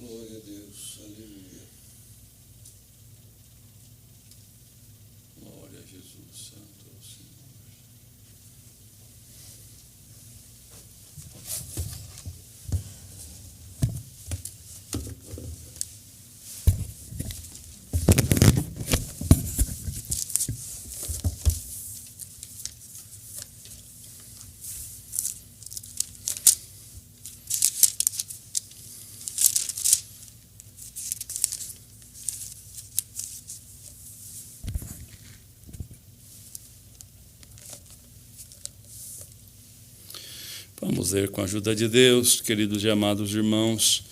Glória a Deus, aleluia. Glória a Jesus, santo é o Senhor. Vamos ler com a ajuda de Deus, queridos e amados irmãos,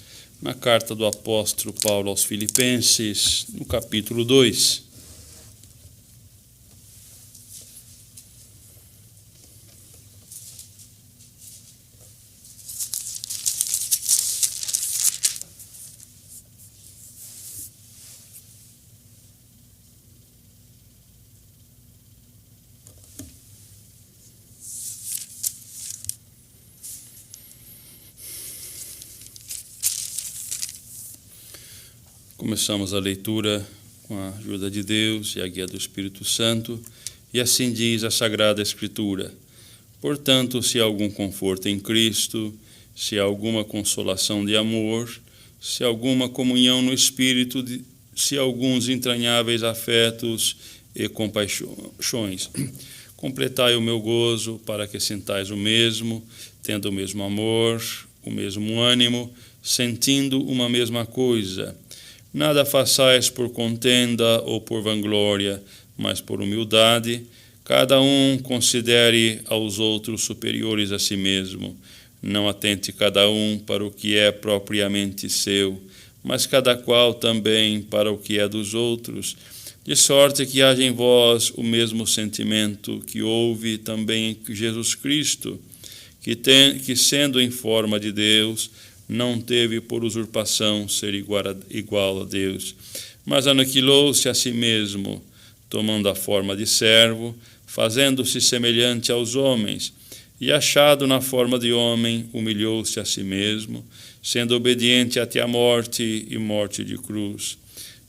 na carta do apóstolo Paulo aos Filipenses, no capítulo 2. Começamos a leitura com a ajuda de Deus e a guia do Espírito Santo, e assim diz a Sagrada Escritura: portanto, se há algum conforto em Cristo, se há alguma consolação de amor, se há alguma comunhão no Espírito, se há alguns entranháveis afetos e compaixões, completai o meu gozo, para que sintais o mesmo, tendo o mesmo amor, o mesmo ânimo, sentindo uma mesma coisa. Nada façais por contenda ou por vanglória, mas por humildade. Cada um considere aos outros superiores a si mesmo. Não atente cada um para o que é propriamente seu, mas cada qual também para o que é dos outros. De sorte que haja em vós o mesmo sentimento que houve também em Jesus Cristo, que sendo em forma de Deus, não teve por usurpação ser igual a Deus, mas aniquilou-se a si mesmo, tomando a forma de servo, fazendo-se semelhante aos homens, e achado na forma de homem, humilhou-se a si mesmo, sendo obediente até a morte e morte de cruz.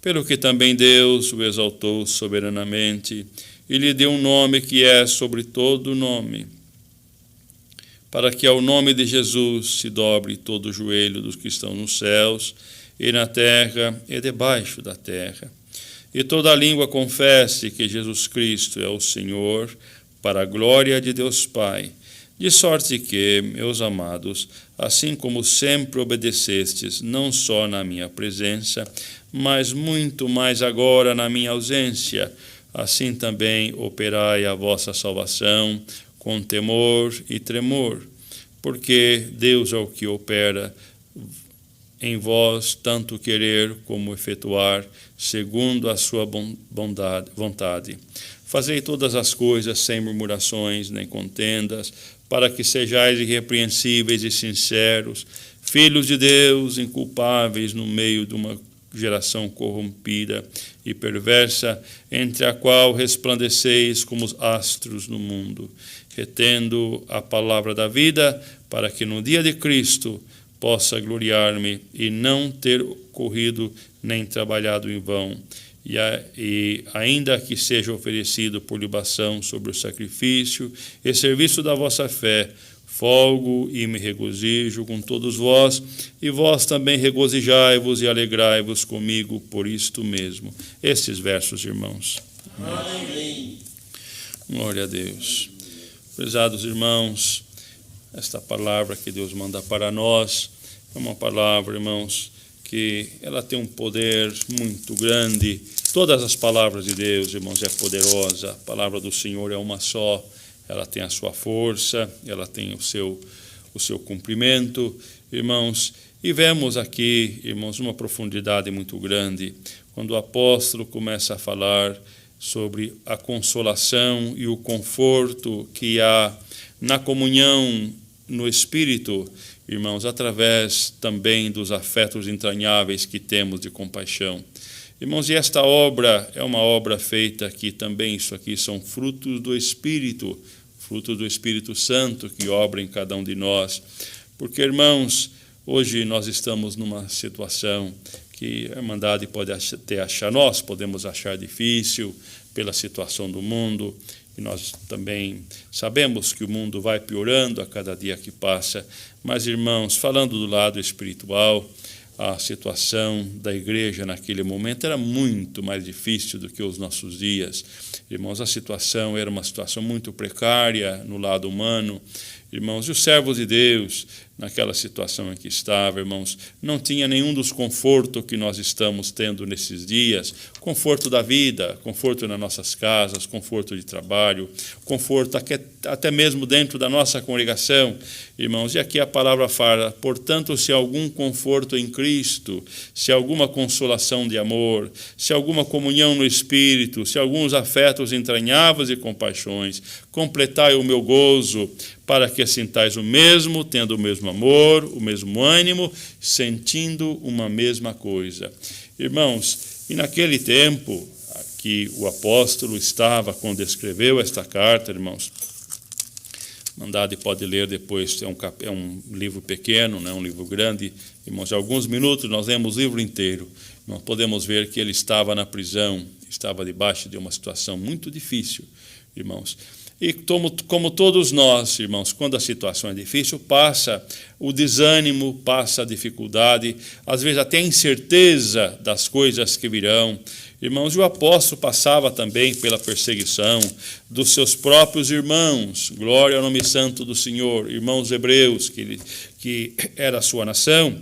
Pelo que também Deus o exaltou soberanamente, e lhe deu um nome que é sobre todo nome, para que ao nome de Jesus se dobre todo o joelho dos que estão nos céus, e na terra, e debaixo da terra. E toda língua confesse que Jesus Cristo é o Senhor, para a glória de Deus Pai. De sorte que, meus amados, assim como sempre obedecestes, não só na minha presença, mas muito mais agora na minha ausência, assim também operai a vossa salvação, com temor e tremor, porque Deus é o que opera em vós tanto querer como efetuar, segundo a sua vontade. Fazei todas as coisas sem murmurações nem contendas, para que sejais irrepreensíveis e sinceros, filhos de Deus, inculpáveis no meio de uma geração corrompida e perversa, entre a qual resplandeceis como os astros no mundo, retendo a palavra da vida, para que no dia de Cristo possa gloriar-me e não ter corrido nem trabalhado em vão, e ainda que seja oferecido por libação sobre o sacrifício e serviço da vossa fé, folgo e me regozijo com todos vós, e vós também regozijai-vos e alegrai-vos comigo por isto mesmo. Estes versos, irmãos. Amém. Glória a Deus. Prezados irmãos, esta palavra que Deus manda para nós é uma palavra, irmãos, que ela tem um poder muito grande. Todas as palavras de Deus, irmãos, é poderosa. A palavra do Senhor é uma só. Ela tem a sua força, ela tem o seu cumprimento, irmãos. E vemos aqui, irmãos, uma profundidade muito grande, quando o apóstolo começa a falar sobre a consolação e o conforto que há na comunhão no Espírito, irmãos, através também dos afetos entranháveis que temos de compaixão. Irmãos, e esta obra é uma obra feita que também, isso aqui são frutos do Espírito Santo que obra em cada um de nós. Porque, irmãos, Hoje nós estamos numa situação que a Irmandade pode até achar, nós podemos achar difícil pela situação do mundo, e nós também sabemos que o mundo vai piorando a cada dia que passa. Mas, irmãos, falando do lado espiritual, a situação da igreja naquele momento era muito mais difícil do que os nossos dias. Irmãos, a situação era uma situação muito precária no lado humano. Irmãos, e os servos de Deus, naquela situação em que estava, irmãos, não tinha nenhum dos confortos que nós estamos tendo nesses dias, conforto da vida, conforto nas nossas casas, conforto de trabalho, conforto até mesmo dentro da nossa congregação, irmãos. E aqui a palavra fala: portanto, se há algum conforto em Cristo, se há alguma consolação de amor, se há alguma comunhão no Espírito, se há alguns afetos entranháveis e compaixões, completai o meu gozo, para que sintais o mesmo, tendo o mesmo amor, o mesmo ânimo, sentindo uma mesma coisa. Irmãos, e naquele tempo que o apóstolo estava, quando escreveu esta carta, irmãos, Irmandade pode ler depois, é um livro pequeno, não é um livro grande, irmãos, em alguns minutos nós lemos o livro inteiro, nós podemos ver que ele estava na prisão, estava debaixo de uma situação muito difícil, irmãos. E como todos nós, irmãos, quando a situação é difícil, passa o desânimo, passa a dificuldade, às vezes até a incerteza das coisas que virão. Irmãos, e o apóstolo passava também pela perseguição dos seus próprios irmãos. Glória ao nome santo do Senhor. Irmãos hebreus, que era a sua nação.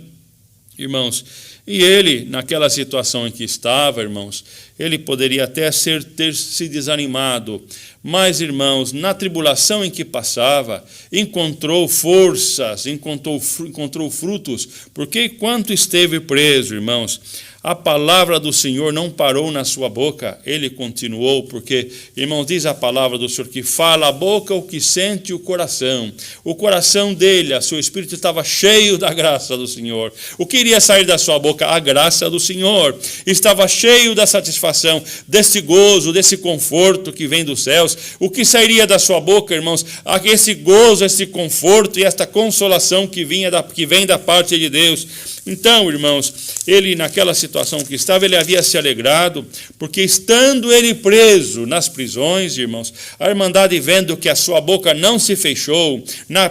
Irmãos, e ele, naquela situação em que estava, irmãos, ele poderia até ter se desanimado, mas, irmãos, na tribulação em que passava, encontrou forças, encontrou frutos, porque enquanto esteve preso, irmãos, a palavra do Senhor não parou na sua boca, ele continuou, porque, irmãos, diz a palavra do Senhor que fala a boca o que sente o coração dele, seu espírito estava cheio da graça do Senhor. O que iria sair da sua boca? A graça do Senhor. Estava cheio da satisfação, desse gozo, desse conforto que vem dos céus. O que sairia da sua boca, irmãos? Esse gozo, esse conforto e esta consolação que vem da parte de Deus. Então, irmãos, ele naquela situação que estava, ele havia se alegrado, porque estando ele preso nas prisões, irmãos, a Irmandade vendo que a sua boca não se fechou, na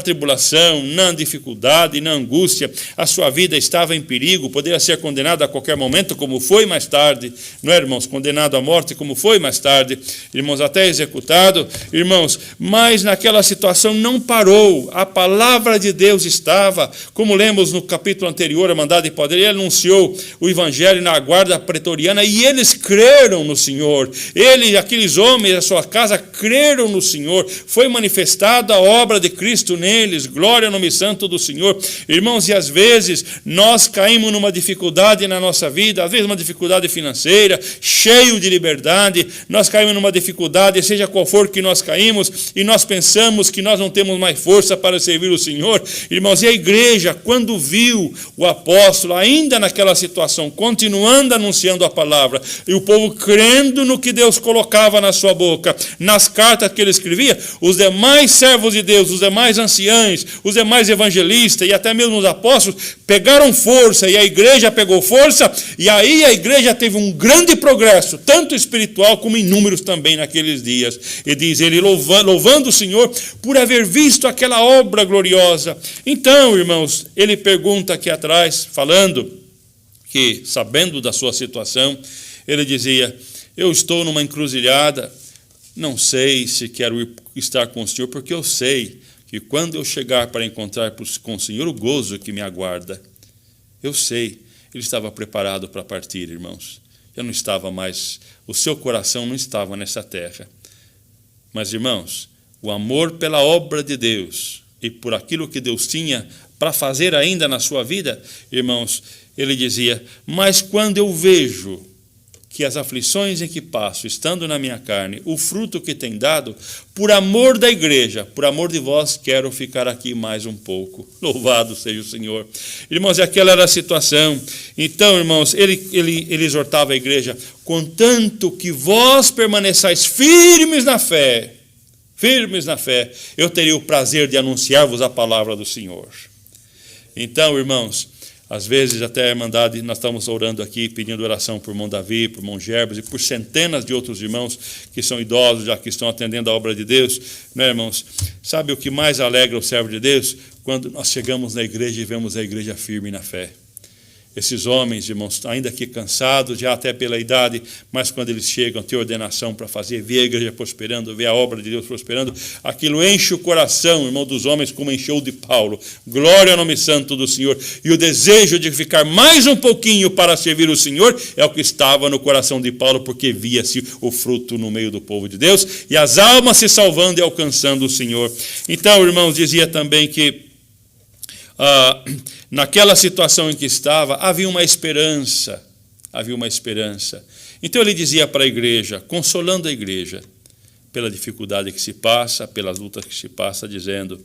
tribulação, na dificuldade, na angústia, a sua vida estava em perigo, poderia ser condenado a qualquer momento, como foi mais tarde, não é, irmãos? Condenado à morte, como foi mais tarde, irmãos, até executado, irmãos, mas naquela situação não parou, a palavra de Deus estava, como lemos no capítulo anterior, a Irmandade Poder, ele anunciou o evangelho na guarda pretoriana e eles creram no Senhor. Aqueles homens, a sua casa, creram no Senhor. Foi manifestada a obra de Cristo neles. Glória ao nome santo do Senhor. Irmãos, e às vezes nós caímos numa dificuldade na nossa vida, às vezes uma dificuldade financeira, cheio de liberdade, nós caímos numa dificuldade, seja qual for que nós caímos, e nós pensamos que nós não temos mais força para servir o Senhor. Irmãos, e a igreja, quando viu o apóstolo ainda naquela situação, continuando anunciando a palavra, e o povo crendo no que Deus colocava na sua boca, nas cartas que ele escrevia, os demais servos de Deus, os demais anciãos, os demais evangelistas e até mesmo os apóstolos pegaram força, e a igreja pegou força, e aí a igreja teve um grande progresso, tanto espiritual como em números também naqueles dias. E diz ele, louvando o Senhor por haver visto aquela obra gloriosa. Então, irmãos, ele pergunta aqui atrás, falando que, sabendo da sua situação, ele dizia, eu estou numa encruzilhada, não sei se quero estar com o Senhor, porque eu sei que quando eu chegar para encontrar com o Senhor, o gozo que me aguarda. Eu sei, ele estava preparado para partir, irmãos. Eu não estava mais, o seu coração não estava nessa terra. Mas, irmãos, o amor pela obra de Deus e por aquilo que Deus tinha para fazer ainda na sua vida, irmãos, ele dizia, mas quando eu vejo que as aflições em que passo, estando na minha carne, o fruto que tem dado, por amor da igreja, por amor de vós, quero ficar aqui mais um pouco. Louvado seja o Senhor. Irmãos, aquela era a situação. Então, irmãos, ele exortava a igreja, contanto que vós permaneçais firmes na fé, eu teria o prazer de anunciar-vos a palavra do Senhor. Então, irmãos, às vezes até a Irmandade, nós estamos orando aqui, pedindo oração por irmão Davi, por irmão Gerbas e por centenas de outros irmãos que são idosos, já que estão atendendo a obra de Deus, né, irmãos? Sabe o que mais alegra o servo de Deus? Quando nós chegamos na igreja e vemos a igreja firme na fé. Esses homens, irmãos, ainda que cansados, já até pela idade, mas quando eles chegam, ter ordenação para fazer, ver a igreja prosperando, ver a obra de Deus prosperando, aquilo enche o coração, irmão, dos homens, como encheu de Paulo. Glória ao nome santo do Senhor. E o desejo de ficar mais um pouquinho para servir o Senhor é o que estava no coração de Paulo, porque via-se o fruto no meio do povo de Deus e as almas se salvando e alcançando o Senhor. Então, irmãos, dizia também que naquela situação em que estava, havia uma esperança. Então ele dizia para a igreja, consolando a igreja, pela dificuldade que se passa, pelas lutas que se passa, dizendo,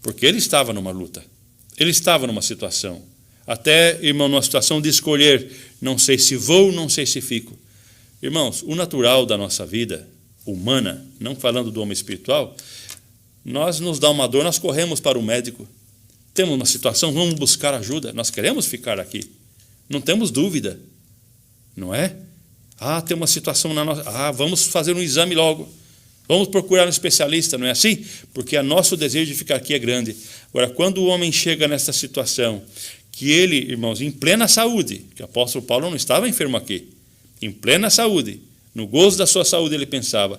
porque ele estava numa luta, ele estava numa situação, até, irmão, numa situação de escolher, não sei se vou, não sei se fico. Irmãos, o natural da nossa vida, humana, não falando do homem espiritual, nós nos dá uma dor, nós corremos para o médico. Temos uma situação, vamos buscar ajuda. Nós queremos ficar aqui. Não temos dúvida. Não é? Tem uma situação na nossa... vamos fazer um exame logo. Vamos procurar um especialista, não é assim? Porque o nosso desejo de ficar aqui é grande. Agora, quando o homem chega nessa situação, que ele, irmãos, em plena saúde, que o apóstolo Paulo não estava enfermo aqui, em plena saúde, no gozo da sua saúde, ele pensava...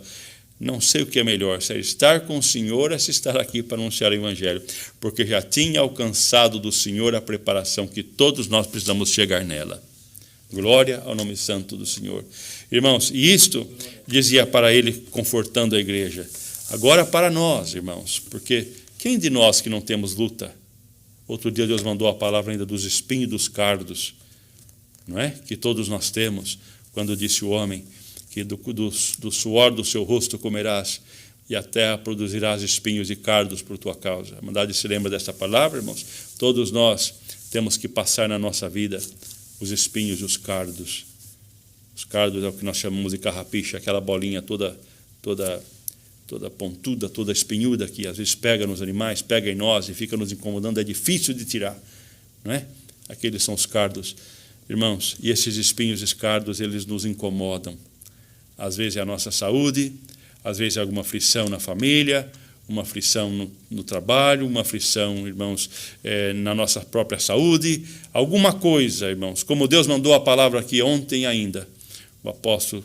Não sei o que é melhor, se é estar com o Senhor ou se estar aqui para anunciar o Evangelho, porque já tinha alcançado do Senhor a preparação que todos nós precisamos chegar nela. Glória ao nome santo do Senhor. Irmãos, e isto dizia para ele, confortando a igreja. Agora para nós, irmãos, porque quem de nós que não temos luta? Outro dia Deus mandou a palavra ainda dos espinhos e dos cardos, não é? Que todos nós temos, quando disse o homem, que do suor do seu rosto comerás, e a terra produzirás espinhos e cardos por tua causa. A Irmandade se lembra dessa palavra, irmãos? Todos nós temos que passar na nossa vida os espinhos e os cardos. Os cardos é o que nós chamamos de carrapicha, aquela bolinha toda pontuda, toda espinhuda, que às vezes pega nos animais, pega em nós e fica nos incomodando, é difícil de tirar, não é? Aqueles são os cardos. Irmãos, e esses espinhos e cardos, eles nos incomodam. Às vezes é a nossa saúde, às vezes é alguma aflição na família, uma aflição no trabalho, uma aflição, irmãos, na nossa própria saúde, alguma coisa, irmãos. Como Deus mandou a palavra aqui ontem ainda,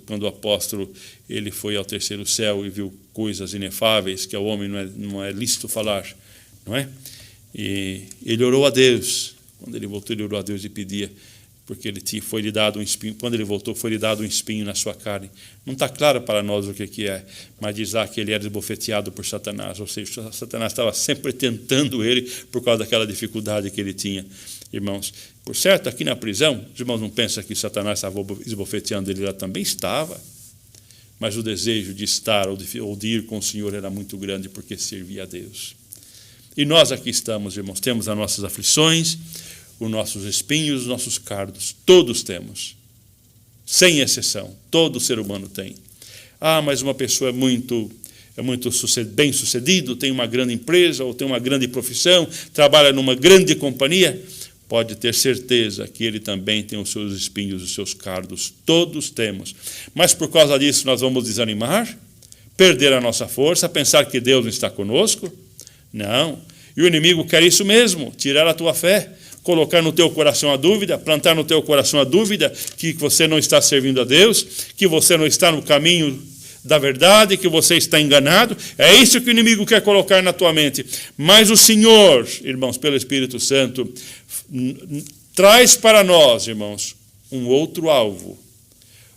quando o apóstolo ele foi ao terceiro céu e viu coisas inefáveis que ao homem não é lícito falar, não é? E ele orou a Deus. Quando ele voltou, ele orou a Deus e pedia, porque foi lhe dado um espinho. Quando ele voltou, foi lhe dado um espinho na sua carne. Não está claro para nós o que é, mas diz lá que ele era esbofeteado por Satanás, ou seja, Satanás estava sempre tentando ele por causa daquela dificuldade que ele tinha. Irmãos, por certo, aqui na prisão, os irmãos não pensam que Satanás estava esbofeteando ele, lá também estava, mas o desejo de estar ou de ir com o Senhor era muito grande, porque servia a Deus. E nós aqui estamos, irmãos, temos as nossas aflições, os nossos espinhos, os nossos cardos, todos temos, sem exceção, todo ser humano tem. Mas uma pessoa é muito bem sucedido, tem uma grande empresa, ou tem uma grande profissão, trabalha numa grande companhia, pode ter certeza que ele também tem os seus espinhos, os seus cardos, todos temos. Mas por causa disso nós vamos desanimar, perder a nossa força, pensar que Deus não está conosco? Não. E o inimigo quer isso mesmo, tirar a tua fé, colocar no teu coração a dúvida, plantar no teu coração a dúvida que você não está servindo a Deus, que você não está no caminho da verdade, que você está enganado. É isso que o inimigo quer colocar na tua mente. Mas o Senhor, irmãos, pelo Espírito Santo, traz para nós, irmãos, um outro alvo.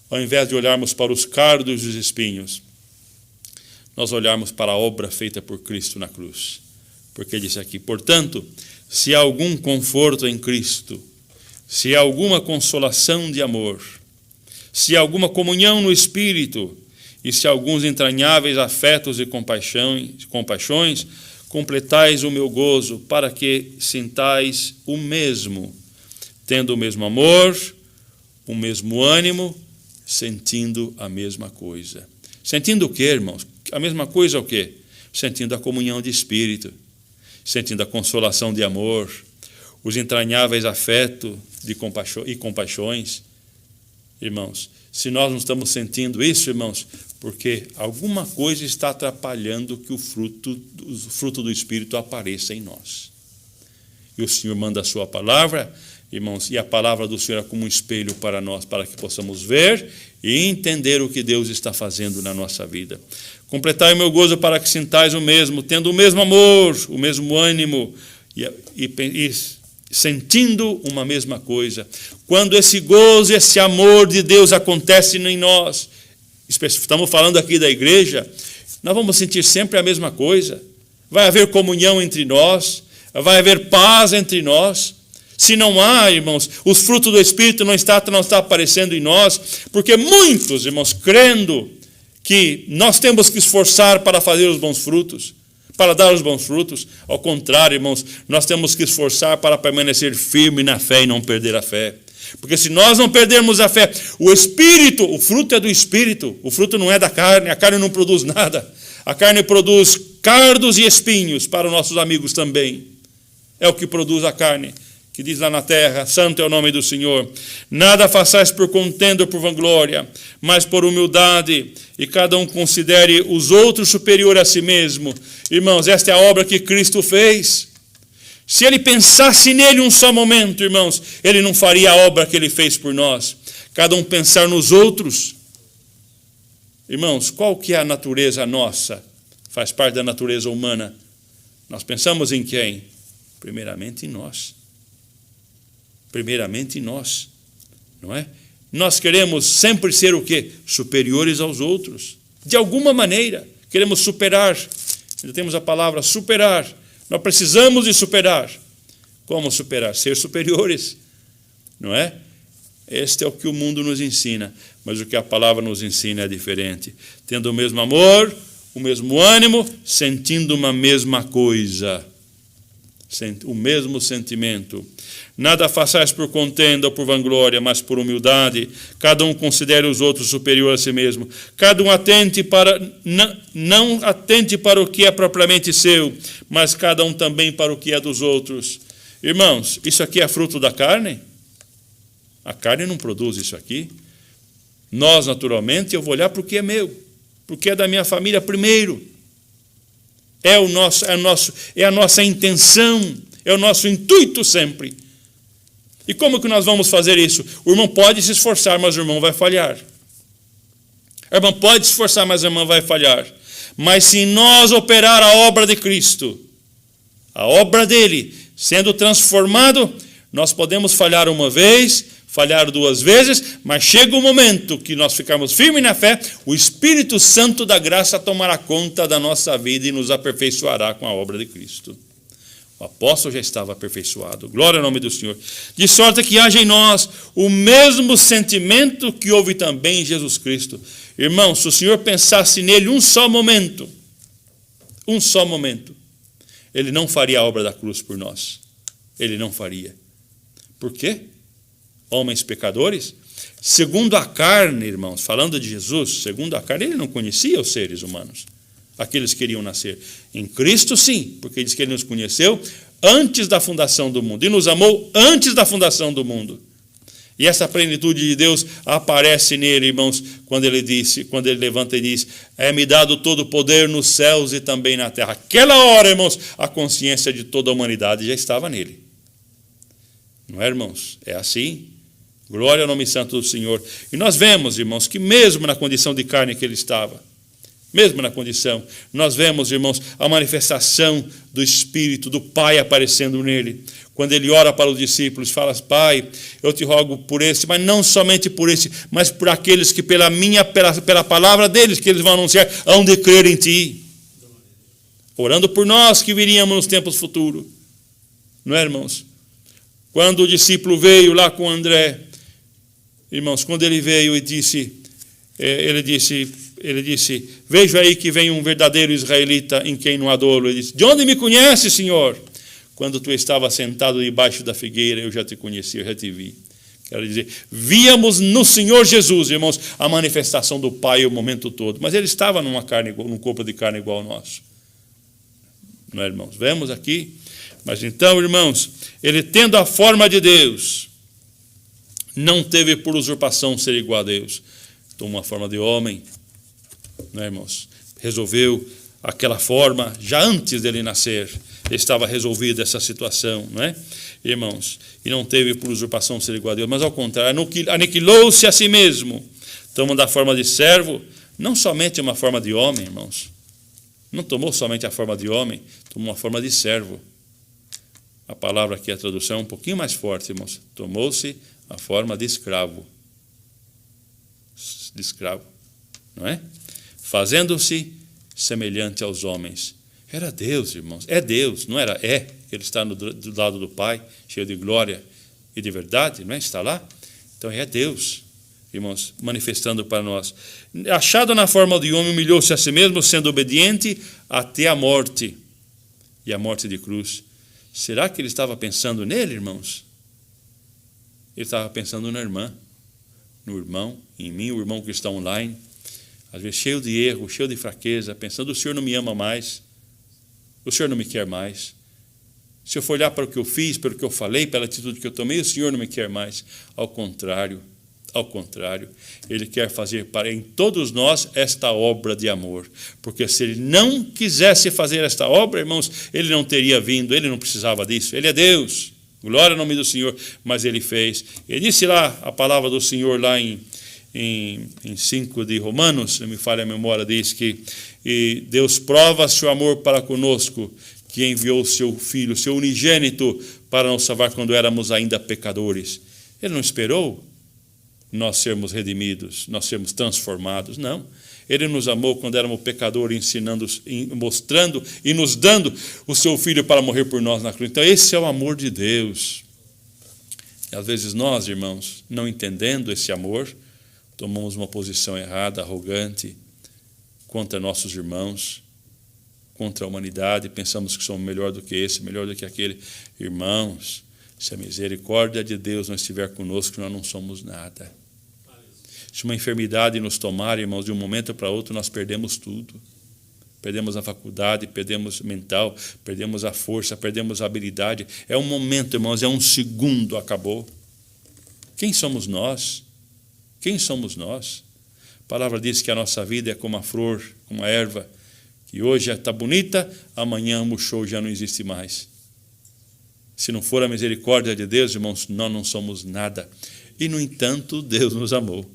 Ao invés de olharmos para os cardos e os espinhos, nós olharmos para a obra feita por Cristo na cruz. Porque disse aqui, portanto, se há algum conforto em Cristo, se há alguma consolação de amor, se há alguma comunhão no Espírito, e se há alguns entranháveis afetos e compaixões, completais o meu gozo, para que sintais o mesmo, tendo o mesmo amor, o mesmo ânimo, sentindo a mesma coisa. Sentindo o quê, irmãos? A mesma coisa é o quê? Sentindo a comunhão de Espírito, sentindo a consolação de amor, os entranháveis afetos e compaixões. Irmãos, se nós não estamos sentindo isso, irmãos, porque alguma coisa está atrapalhando que o fruto do Espírito apareça em nós. E o Senhor manda a sua palavra, irmãos, e a palavra do Senhor é como um espelho para nós, para que possamos ver e entender o que Deus está fazendo na nossa vida. Completai o meu gozo para que sintais o mesmo, tendo o mesmo amor, o mesmo ânimo e sentindo uma mesma coisa. Quando esse gozo, esse amor de Deus acontece em nós, estamos falando aqui da igreja, nós vamos sentir sempre a mesma coisa. Vai haver comunhão entre nós, vai haver paz entre nós. Se não há, irmãos, os frutos do Espírito não está aparecendo em nós, porque muitos, irmãos, crendo que nós temos que esforçar para fazer os bons frutos, para dar os bons frutos. Ao contrário, irmãos, nós temos que esforçar para permanecer firme na fé e não perder a fé. Porque se nós não perdermos a fé, o Espírito, o fruto é do Espírito, o fruto não é da carne, a carne não produz nada. A carne produz cardos e espinhos para os nossos amigos também. É o que produz a carne, que diz lá na terra, santo é o nome do Senhor. Nada façais por contenda ou por vanglória, mas por humildade, e cada um considere os outros superior a si mesmo. Irmãos, esta é a obra que Cristo fez. Se ele pensasse nele um só momento, irmãos, ele não faria a obra que ele fez por nós. Cada um pensar nos outros. Irmãos, qual que é a natureza nossa? Faz parte da natureza humana. Nós pensamos em quem? Primeiramente em nós. Primeiramente em nós, não é? Nós queremos sempre ser o quê? Superiores aos outros. De alguma maneira, queremos superar. Ainda temos a palavra superar. Nós precisamos de superar. Como superar? Ser superiores, não é? Este é o que o mundo nos ensina, mas o que a palavra nos ensina é diferente. Tendo o mesmo amor, o mesmo ânimo, sentindo uma mesma coisa. O mesmo sentimento. Nada façais por contenda ou por vanglória, mas por humildade. Cada um considere os outros superior a si mesmo. Cada um não atente para o que é propriamente seu, mas cada um também para o que é dos outros. Irmãos, isso aqui é fruto da carne? A carne não produz isso aqui. Nós, naturalmente, eu vou olhar para o que é meu, porque é da minha família primeiro. É a nossa intenção, é o nosso intuito sempre. E como que nós vamos fazer isso? O irmão pode se esforçar, mas o irmão vai falhar. O irmão pode se esforçar, mas o irmão vai falhar. Mas se nós operar a obra de Cristo, a obra dele, sendo transformado, nós podemos falhar uma vez, falhar duas vezes, mas chega o momento que nós ficarmos firmes na fé, o Espírito Santo da graça tomará conta da nossa vida e nos aperfeiçoará com a obra de Cristo. O apóstolo já estava aperfeiçoado. Glória ao nome do Senhor. De sorte que haja em nós o mesmo sentimento que houve também em Jesus Cristo. Irmãos, se o Senhor pensasse nele um só momento, ele não faria a obra da cruz por nós. Ele não faria. Por quê? Homens pecadores? Segundo a carne, irmãos, falando de Jesus, segundo a carne, ele não conhecia os seres humanos. Aqueles que queriam nascer. Em Cristo, sim, porque diz que ele nos conheceu antes da fundação do mundo e nos amou antes da fundação do mundo. E essa plenitude de Deus aparece nele, irmãos, quando ele levanta e diz: é-me dado todo o poder nos céus e também na terra. Aquela hora, irmãos, a consciência de toda a humanidade já estava nele. Não é, irmãos? É assim. Glória ao nome santo do Senhor. E nós vemos, irmãos, que mesmo na condição de carne que ele estava, mesmo na condição, nós vemos, irmãos, a manifestação do Espírito, do Pai aparecendo nele. Quando ele ora para os discípulos, fala: Pai, eu te rogo por esse, mas não somente por esse, mas por aqueles que pela palavra deles, que eles vão anunciar, hão de crer em ti. Orando por nós que viríamos nos tempos futuros. Não é, irmãos? Quando o discípulo veio lá com André, irmãos, quando ele veio e disse, ele disse, vejo aí que vem um verdadeiro israelita em quem não há dolo. Ele disse: de onde me conhece, Senhor? Quando tu estava sentado debaixo da figueira, eu já te conheci, eu já te vi. Quero dizer, víamos no Senhor Jesus, irmãos, a manifestação do Pai o momento todo. Mas ele estava num corpo de carne igual ao nosso. Não é, irmãos? Vemos aqui, Mas então, irmãos, ele tendo a forma de Deus, não teve por usurpação ser igual a Deus. Tomou uma forma de homem, né, irmãos? Resolveu aquela forma, já antes dele nascer, estava resolvida essa situação, não é? Irmãos, e não teve por usurpação ser igual a Deus, mas ao contrário, aniquilou-se a si mesmo, tomando a forma de servo, não somente uma forma de homem, irmãos, não tomou somente a forma de homem, tomou a forma de servo. A palavra aqui, a tradução é um pouquinho mais forte, irmãos. Tomou-se a forma de escravo. De escravo, não é? Fazendo-se semelhante aos homens. Era Deus, irmãos. É Deus, não era? É. Ele está do lado do Pai, cheio de glória e de verdade, não é? Está lá. Então é Deus, irmãos, manifestando para nós. Achado na forma de homem, humilhou-se a si mesmo, sendo obediente até a morte. E a morte de cruz. Será que ele estava pensando nele, irmãos? Ele estava pensando na irmã, no irmão, em mim, o irmão que está online, às vezes cheio de erro, cheio de fraqueza, pensando: o Senhor não me ama mais, o Senhor não me quer mais. Se eu for olhar para o que eu fiz, pelo que eu falei, pela atitude que eu tomei, o Senhor não me quer mais. Ao contrário, Ele quer fazer em todos nós esta obra de amor. Porque se Ele não quisesse fazer esta obra, irmãos, Ele não teria vindo, Ele não precisava disso. Ele é Deus, glória ao nome do Senhor, mas Ele fez. Ele disse lá, a palavra do Senhor lá em 5 de Romanos, se não me falha a memória, diz que Deus prova seu amor para conosco, que enviou o seu Filho, seu unigênito, para nos salvar quando éramos ainda pecadores. Ele não esperou nós sermos redimidos, nós sermos transformados, não. Ele nos amou quando éramos pecadores, ensinando, mostrando e nos dando o seu Filho para morrer por nós na cruz. Então esse é o amor de Deus. E às vezes nós, irmãos, não entendendo esse amor, tomamos uma posição errada, arrogante, contra nossos irmãos, contra a humanidade, pensamos que somos melhor do que esse, melhor do que aquele. Irmãos, se a misericórdia de Deus não estiver conosco, nós não somos nada. Se uma enfermidade nos tomar, irmãos, de um momento para outro, nós perdemos tudo. Perdemos a faculdade, perdemos mental, perdemos a força, perdemos a habilidade. É um momento, irmãos, é um segundo, acabou. Quem somos nós? Quem somos nós? A palavra diz que a nossa vida é como a flor, como a erva, que hoje está bonita, amanhã murchou, já não existe mais. Se não for a misericórdia de Deus, irmãos, nós não somos nada. E, no entanto, Deus nos amou.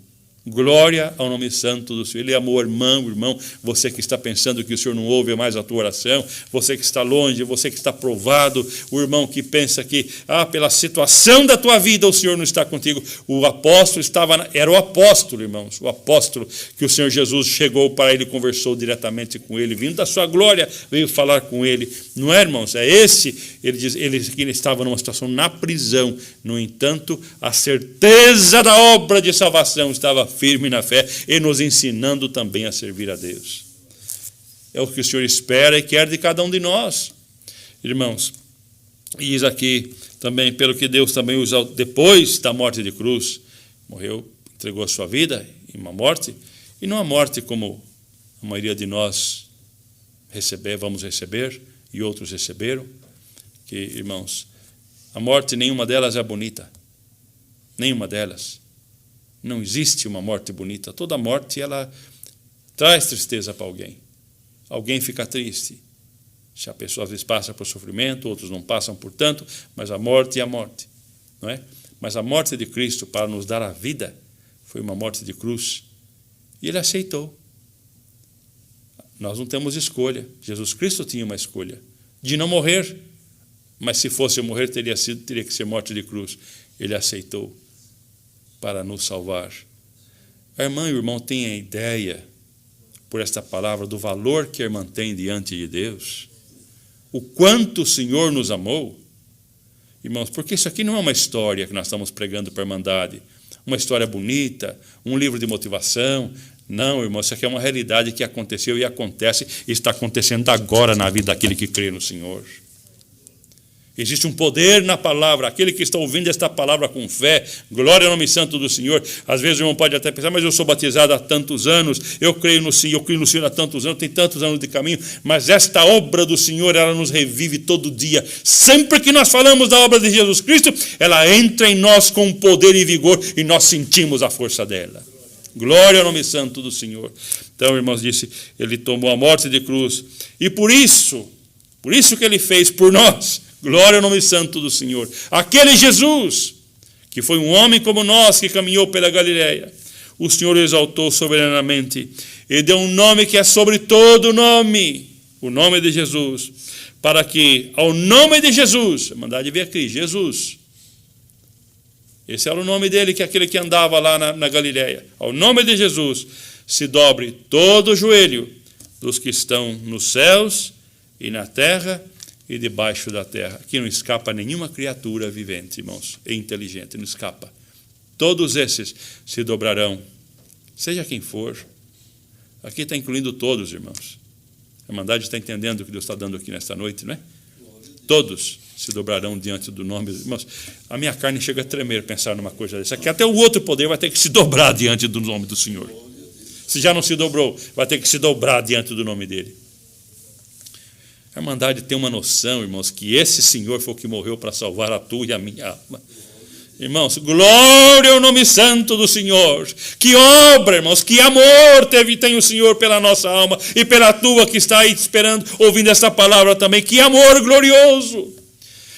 Glória ao nome santo do Senhor. Ele amou irmão, você que está pensando que o Senhor não ouve mais a tua oração, você que está longe, você que está provado, o irmão que pensa que, pela situação da tua vida o Senhor não está contigo. O apóstolo era o apóstolo, irmãos, o apóstolo que o Senhor Jesus chegou para ele, conversou diretamente com ele, vindo da sua glória, veio falar com ele. Não é, irmãos? É esse, ele estava numa situação na prisão, no entanto, a certeza da obra de salvação estava firme na fé e nos ensinando também a servir a Deus. É o que o Senhor espera e quer de cada um de nós. Irmãos, e diz aqui também, pelo que Deus também usou depois da morte de cruz, morreu, entregou a sua vida em uma morte, e não a morte como a maioria de nós vamos receber, e outros receberam, que, irmãos, a morte, nenhuma delas é bonita, nenhuma delas. Não existe uma morte bonita. Toda morte, ela traz tristeza para alguém. Alguém fica triste. Se a pessoa às vezes passa por sofrimento, outros não passam por tanto, mas a morte é a morte, não é? Mas a morte de Cristo para nos dar a vida foi uma morte de cruz. E Ele aceitou. Nós não temos escolha. Jesus Cristo tinha uma escolha de não morrer, mas se fosse morrer, teria que ser morte de cruz. Ele aceitou para nos salvar. A irmã e o irmão têm a ideia, por esta palavra, do valor que a irmã tem diante de Deus? O quanto o Senhor nos amou? Irmãos, porque isso aqui não é uma história que nós estamos pregando para a irmandade, uma história bonita, um livro de motivação. Não, irmão, isso aqui é uma realidade que aconteceu e acontece e está acontecendo agora na vida daquele que crê no Senhor. Existe um poder na palavra. Aquele que está ouvindo esta palavra com fé, glória ao nome santo do Senhor. Às vezes o irmão pode até pensar, mas eu sou batizado há tantos anos, eu creio no Senhor há tantos anos, tem tantos anos de caminho, mas esta obra do Senhor, ela nos revive todo dia. Sempre que nós falamos da obra de Jesus Cristo, ela entra em nós com poder e vigor e nós sentimos a força dela. Glória ao nome santo do Senhor. Então, irmãos, disse, ele tomou a morte de cruz, e por isso que ele fez por nós, glória ao nome santo do Senhor. Aquele Jesus, que foi um homem como nós, que caminhou pela Galileia, o Senhor o exaltou soberanamente e deu um nome que é sobre todo nome, o nome de Jesus, para que ao nome de Jesus, mandar de ver aqui, Jesus, esse era o nome dele, que é aquele que andava lá na Galileia, ao nome de Jesus, se dobre todo o joelho dos que estão nos céus e na terra e debaixo da terra. Aqui não escapa nenhuma criatura vivente, irmãos, e inteligente, não escapa. Todos esses se dobrarão, seja quem for. Aqui está incluindo todos, irmãos. A Irmandade está entendendo o que Deus está dando aqui nesta noite, não é? Todos se dobrarão diante do nome. Irmãos, a minha carne chega a tremer pensar numa coisa dessa. Aqui até o outro poder vai ter que se dobrar diante do nome do Senhor. Se já não se dobrou, vai ter que se dobrar diante do nome dele. A Irmandade tem uma noção, irmãos, que esse Senhor foi o que morreu para salvar a tua e a minha alma. Irmãos, glória ao nome santo do Senhor. Que obra, irmãos, que amor tem o Senhor pela nossa alma e pela tua que está aí esperando, ouvindo essa palavra também. Que amor glorioso.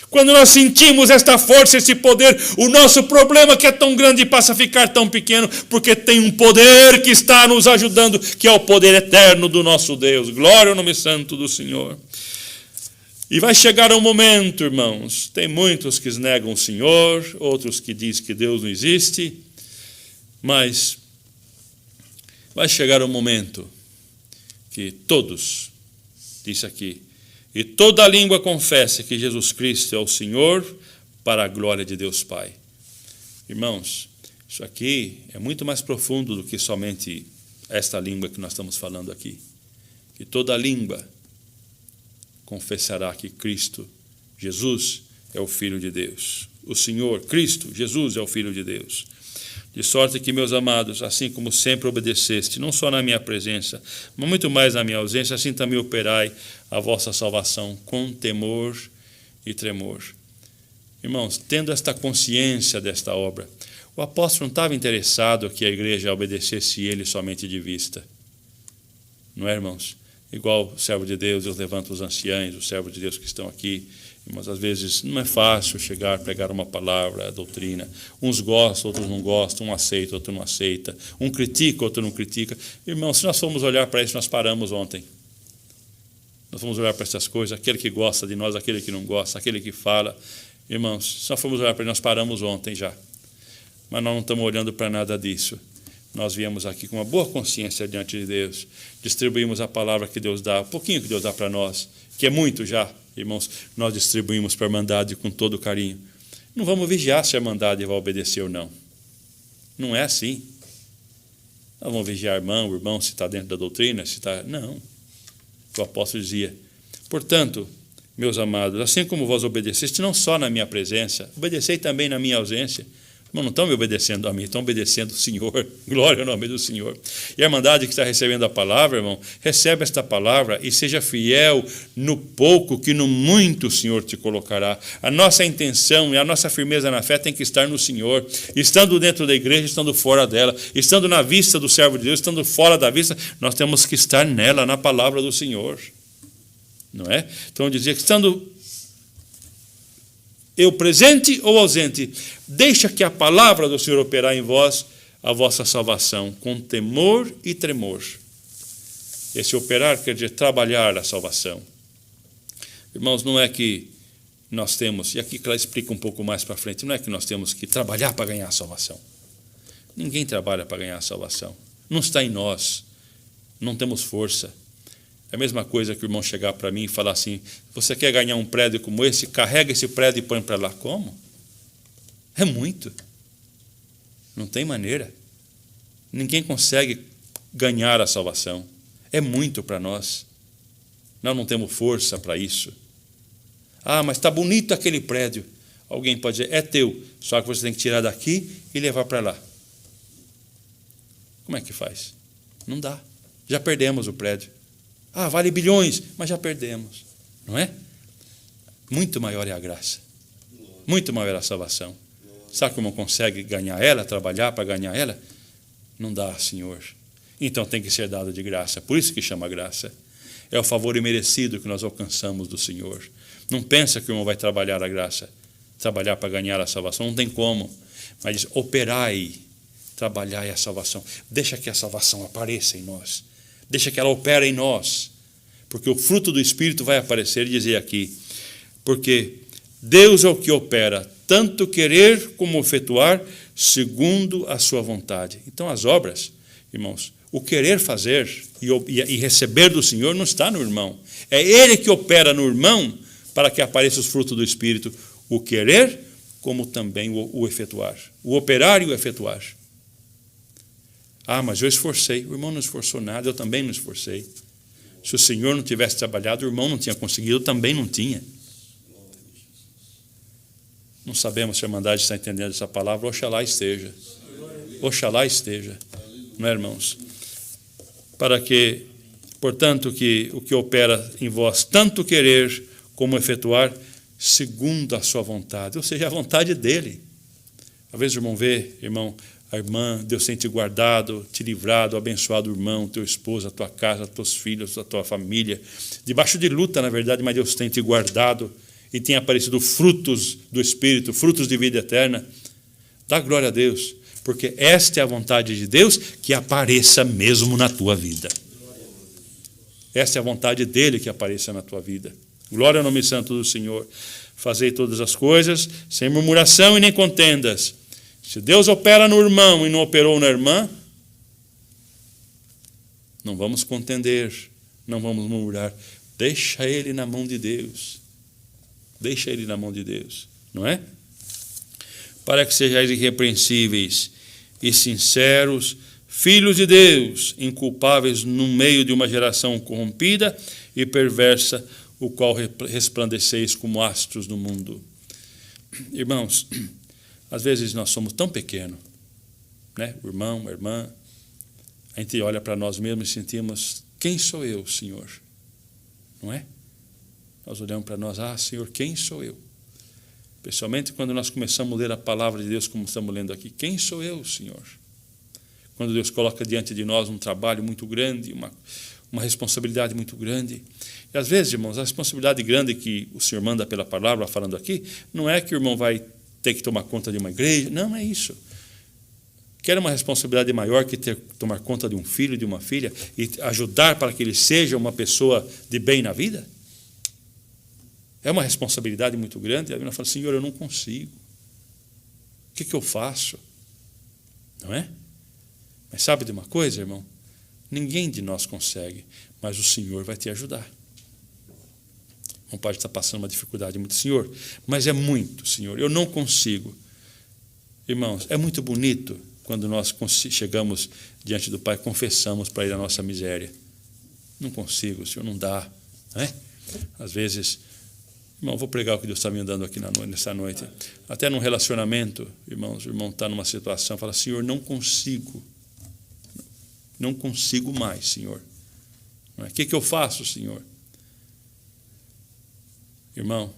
Quando nós sentimos esta força, esse poder, o nosso problema que é tão grande passa a ficar tão pequeno, porque tem um poder que está nos ajudando, que é o poder eterno do nosso Deus. Glória ao nome santo do Senhor. E vai chegar um momento, irmãos, tem muitos que negam o Senhor, outros que dizem que Deus não existe, mas vai chegar um momento que todos, disse aqui, e toda língua confesse que Jesus Cristo é o Senhor, para a glória de Deus Pai. Irmãos, isso aqui é muito mais profundo do que somente esta língua que nós estamos falando aqui. Que toda língua confessará que Cristo, Jesus, é o Filho de Deus. O Senhor, Cristo, Jesus, é o Filho de Deus. De sorte que, meus amados, assim como sempre obedeceste, não só na minha presença, mas muito mais na minha ausência, assim também operai a vossa salvação com temor e tremor. Irmãos, tendo esta consciência desta obra, o apóstolo não estava interessado que a igreja obedecesse ele somente de vista. Não é, irmãos? Igual o servo de Deus, Deus levanta os anciãos, os servos de Deus que estão aqui. Mas às vezes não é fácil chegar, pregar uma palavra, a doutrina. Uns gostam, outros não gostam, um aceita, outro não aceita. Um critica, outro não critica. Irmãos, se nós formos olhar para isso, nós paramos ontem. Nós vamos olhar para essas coisas, aquele que gosta de nós, aquele que não gosta, aquele que fala. Irmãos, se nós formos olhar para isso, nós paramos ontem já. Mas nós não estamos olhando para nada disso. Nós viemos aqui com uma boa consciência diante de Deus. Distribuímos a palavra que Deus dá, um pouquinho que Deus dá para nós, que é muito já. Irmãos, nós distribuímos para a Irmandade com todo carinho. Não vamos vigiar se a Irmandade vai obedecer ou não. Não é assim. Nós vamos vigiar o irmão, se está dentro da doutrina, se está... Não. O apóstolo dizia, portanto, meus amados, assim como vós obedeceste, não só na minha presença, obedecei também na minha ausência. Não estão me obedecendo a mim, estão obedecendo o Senhor. Glória ao nome do Senhor. E a Irmandade que está recebendo a palavra, irmão, recebe esta palavra e seja fiel no pouco, que no muito o Senhor te colocará. A nossa intenção e a nossa firmeza na fé tem que estar no Senhor. Estando dentro da igreja, estando fora dela. Estando na vista do servo de Deus, estando fora da vista, nós temos que estar nela, na palavra do Senhor. Não é? Então, dizia que estando eu presente ou ausente, deixa que a palavra do Senhor operar em vós a vossa salvação, com temor e tremor. Esse operar quer dizer trabalhar a salvação. Irmãos, não é que nós temos, e aqui ela explica um pouco mais para frente, não é que nós temos que trabalhar para ganhar a salvação. Ninguém trabalha para ganhar a salvação. Não está em nós. Não temos força. É a mesma coisa que o irmão chegar para mim e falar assim, você quer ganhar um prédio como esse? Carrega esse prédio e põe para lá. Como? É muito. Não tem maneira. Ninguém consegue ganhar a salvação. É muito para nós. Nós não temos força para isso. Ah, mas está bonito aquele prédio. Alguém pode dizer, é teu, só que você tem que tirar daqui e levar para lá. Como é que faz? Não dá. Já perdemos o prédio. Ah, vale bilhões, mas já perdemos. Não é? Muito maior é a graça. Muito maior é a salvação. Sabe como consegue ganhar ela, trabalhar para ganhar ela? Não dá, Senhor. Então tem que ser dado de graça. Por isso que chama graça. É o favor imerecido que nós alcançamos do Senhor. Não pensa que o irmão vai trabalhar a graça, trabalhar para ganhar a salvação. Não tem como. Mas diz, operai, trabalhai a salvação. Deixa que a salvação apareça em nós. Deixa que ela opere em nós. Porque o fruto do Espírito vai aparecer e dizer aqui. Porque Deus é o que opera, tanto querer como efetuar, segundo a sua vontade. Então as obras, irmãos, o querer fazer e receber do Senhor não está no irmão. É Ele que opera no irmão para que apareça os frutos do Espírito. O querer, como também o efetuar. O operar e o efetuar. Ah, mas eu esforcei. O irmão não esforçou nada, eu também não esforcei. Se o Senhor não tivesse trabalhado, o irmão não tinha conseguido, eu também não tinha. Não sabemos se a Irmandade está entendendo essa palavra. Oxalá esteja. Oxalá esteja. Não é, irmãos? Para que, portanto, que o que opera em vós, tanto querer como efetuar, segundo a sua vontade. Ou seja, a vontade dele. Às vezes o irmão vê, irmão, a irmã, Deus tem te guardado, te livrado, abençoado o irmão, teu esposo, a tua casa, os teus filhos, a tua família. Debaixo de luta, na verdade, mas Deus tem te guardado e tem aparecido frutos do Espírito, frutos de vida eterna. Dá glória a Deus, porque esta é a vontade de Deus, que apareça mesmo na tua vida. Esta é a vontade dele que apareça na tua vida. Glória ao nome santo do Senhor. Fazei todas as coisas sem murmuração e nem contendas. Se Deus opera no irmão e não operou na irmã, não vamos contender, não vamos murmurar. Deixa ele na mão de Deus. Deixa ele na mão de Deus, não é? Para que sejais irrepreensíveis e sinceros, filhos de Deus, inculpáveis no meio de uma geração corrompida e perversa, o qual resplandeceis como astros no mundo. Irmãos, às vezes nós somos tão pequenos, né? O irmão, a irmã, a gente olha para nós mesmos e sentimos, quem sou eu, Senhor? Não é? Nós olhamos para nós, Senhor, quem sou eu? Especialmente quando nós começamos a ler a palavra de Deus, como estamos lendo aqui, quem sou eu, Senhor? Quando Deus coloca diante de nós um trabalho muito grande, uma responsabilidade muito grande. E às vezes, irmãos, a responsabilidade grande que o Senhor manda pela palavra, falando aqui, não é que o irmão vai ter que tomar conta de uma igreja, não é isso. Quer uma responsabilidade maior que tomar conta de um filho, de uma filha, e ajudar para que ele seja uma pessoa de bem na vida? É uma responsabilidade muito grande. Aí nós falamos, Senhor, eu não consigo. O que eu faço? Não é? Mas sabe de uma coisa, irmão? Ninguém de nós consegue, mas o Senhor vai te ajudar. Não pode estar passando uma dificuldade muito, Senhor, mas é muito, Senhor, eu não consigo. Irmãos, é muito bonito quando nós chegamos diante do Pai, confessamos para Ele a nossa miséria. Não consigo, Senhor, não dá. Não é? Às vezes, irmão, vou pregar o que Deus está me dando aqui nessa noite. Até num relacionamento, irmãos, o irmão está numa situação, fala, Senhor, não consigo mais, Senhor. O que eu faço, Senhor? Irmão,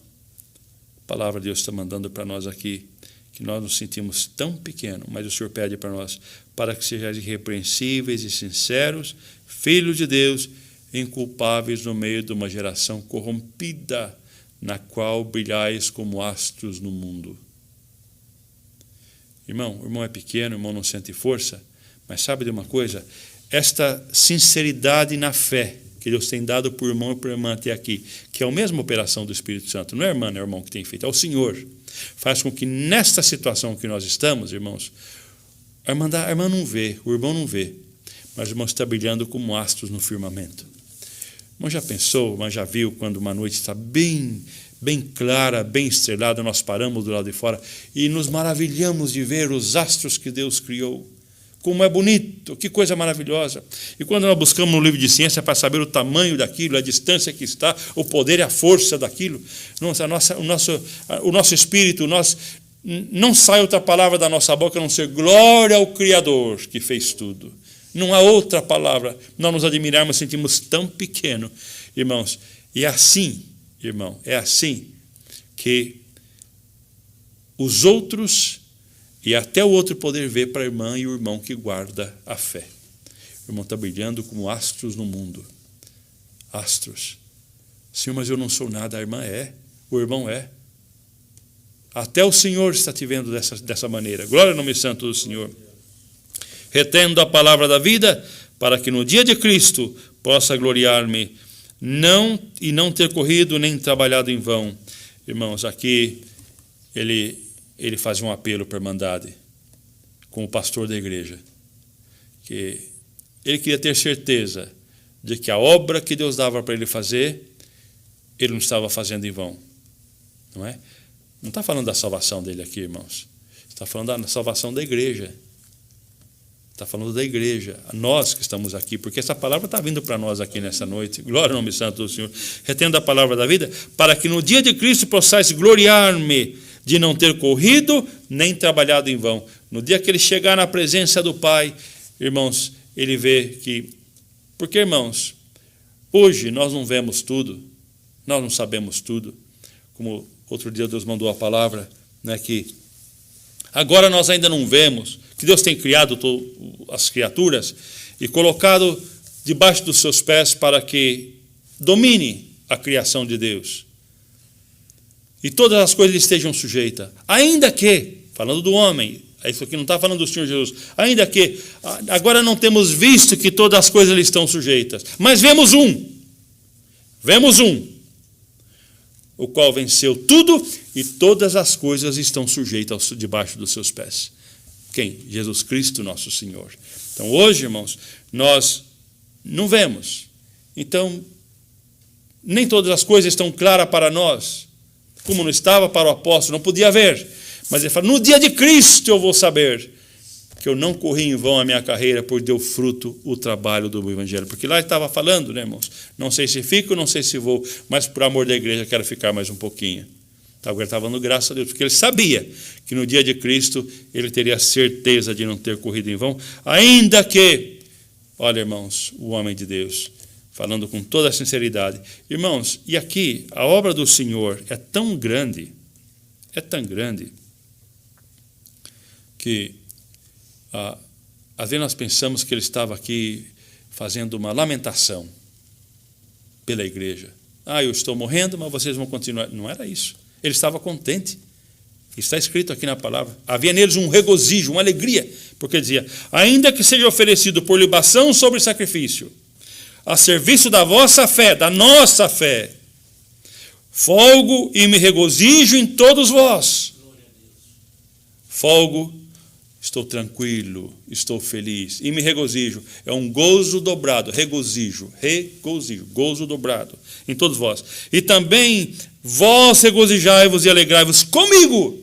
a palavra de Deus está mandando para nós aqui, que nós nos sentimos tão pequenos, mas o Senhor pede para nós, para que sejais irrepreensíveis e sinceros, filhos de Deus, inculpáveis no meio de uma geração corrompida, na qual brilhais como astros no mundo. Irmão, o irmão é pequeno, o irmão não sente força, mas sabe de uma coisa? Esta sinceridade na fé que Deus tem dado para o irmão e para a irmã até aqui, que é a mesma operação do Espírito Santo, não é a irmã, não é o irmão que tem feito, é o Senhor, faz com que nesta situação que nós estamos, irmãos, a irmã não vê, o irmão não vê, mas o irmão está brilhando como astros no firmamento. O irmão já pensou, mas já viu quando uma noite está bem clara, bem estrelada, nós paramos do lado de fora e nos maravilhamos de ver os astros que Deus criou. Como é bonito, que coisa maravilhosa. E quando nós buscamos no livro de ciência para saber o tamanho daquilo, a distância que está, o poder e a força daquilo, o nosso espírito, não sai outra palavra da nossa boca a não ser glória ao Criador que fez tudo. Não há outra palavra. Nós nos admiramos, sentimos tão pequeno, irmãos. E é assim, irmão, é assim que os outros e até o outro poder ver para a irmã e o irmão que guarda a fé. O irmão está brilhando como astros no mundo. Astros. Senhor, mas eu não sou nada. A irmã é. O irmão é. Até o Senhor está te vendo dessa maneira. Glória ao nome santo do Senhor. Retendo a palavra da vida, para que no dia de Cristo possa gloriar-me, e não ter corrido nem trabalhado em vão. Irmãos, aqui ele fazia um apelo para a Irmandade, como pastor da igreja, que ele queria ter certeza de que a obra que Deus dava para ele fazer, ele não estava fazendo em vão. Não é? Não está falando da salvação dele aqui, irmãos. Está falando da salvação da igreja. Está falando da igreja, nós que estamos aqui, porque essa palavra está vindo para nós aqui nessa noite. Glória ao nome santo do Senhor. Retendo a palavra da vida, para que no dia de Cristo possais gloriar-me de não ter corrido nem trabalhado em vão. No dia que ele chegar na presença do Pai, irmãos, ele vê que... Porque, irmãos, hoje nós não vemos tudo, nós não sabemos tudo. Como outro dia Deus mandou a palavra, né, que agora nós ainda não vemos, que Deus tem criado as criaturas e colocado debaixo dos seus pés para que domine a criação de Deus. E todas as coisas estejam sujeitas. Ainda que, falando do homem, isso aqui não está falando do Senhor Jesus, ainda que, agora não temos visto que todas as coisas lhe estão sujeitas, mas vemos um, o qual venceu tudo e todas as coisas estão sujeitas debaixo dos seus pés. Quem? Jesus Cristo, nosso Senhor. Então, hoje, irmãos, nós não vemos. Então, nem todas as coisas estão claras para nós, como não estava para o apóstolo, não podia ver. Mas ele fala, no dia de Cristo eu vou saber que eu não corri em vão a minha carreira, pois deu fruto o trabalho do Evangelho. Porque lá ele estava falando, né, irmãos? Não sei se fico, não sei se vou, mas por amor da igreja quero ficar mais um pouquinho. Ele estava dando graça a Deus, porque ele sabia que no dia de Cristo ele teria certeza de não ter corrido em vão, ainda que, olha, irmãos, o homem de Deus, falando com toda a sinceridade. Irmãos, e aqui a obra do Senhor é tão grande, que às vezes nós pensamos que ele estava aqui fazendo uma lamentação pela igreja. Eu estou morrendo, mas vocês vão continuar. Não era isso. Ele estava contente. Está escrito aqui na palavra. Havia neles um regozijo, uma alegria, porque ele dizia, ainda que seja oferecido por libação sobre sacrifício, a serviço da vossa fé, da nossa fé, folgo e me regozijo em todos vós. Folgo, estou tranquilo, estou feliz, e me regozijo. É um gozo dobrado, regozijo, gozo dobrado em todos vós. E também vós regozijai-vos e alegrai-vos comigo.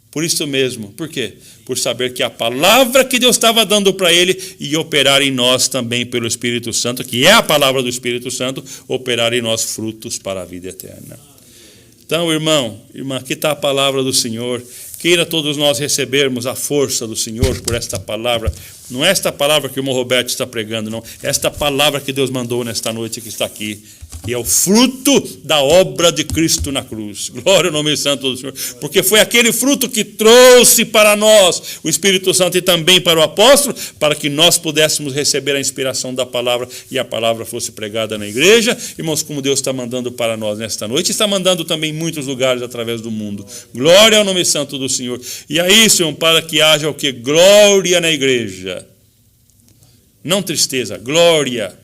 Por isso mesmo. Por quê? Por saber que a palavra que Deus estava dando para ele ia operar em nós também pelo Espírito Santo, que é a palavra do Espírito Santo, operar em nós frutos para a vida eterna. Então, irmão, irmã, aqui está a palavra do Senhor. Queira todos nós recebermos a força do Senhor por esta palavra. Não é esta palavra que o irmão Roberto está pregando, não. É esta palavra que Deus mandou nesta noite que está aqui. E é o fruto da obra de Cristo na cruz. Glória ao nome santo do Senhor. Porque foi aquele fruto que trouxe para nós o Espírito Santo e também para o apóstolo, para que nós pudéssemos receber a inspiração da palavra e a palavra fosse pregada na igreja. Irmãos, como Deus está mandando para nós nesta noite, está mandando também em muitos lugares através do mundo. Glória ao nome santo do Senhor. E aí, Senhor, para que haja o que? Glória na igreja. Não tristeza, glória,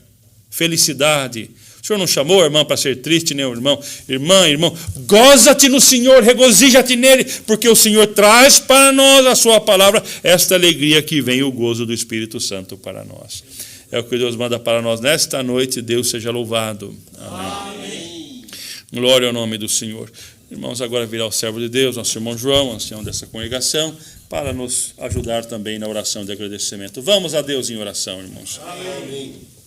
felicidade. O Senhor não chamou a irmã para ser triste, nem o irmão. Irmão, goza-te no Senhor, regozija-te nele, porque o Senhor traz para nós a sua palavra, esta alegria que vem, o gozo do Espírito Santo para nós. É o que Deus manda para nós nesta noite, Deus seja louvado. Amém. Glória ao nome do Senhor. Irmãos, agora virá o servo de Deus, nosso irmão João, ancião dessa congregação, para nos ajudar também na oração de agradecimento. Vamos a Deus em oração, irmãos. Amém.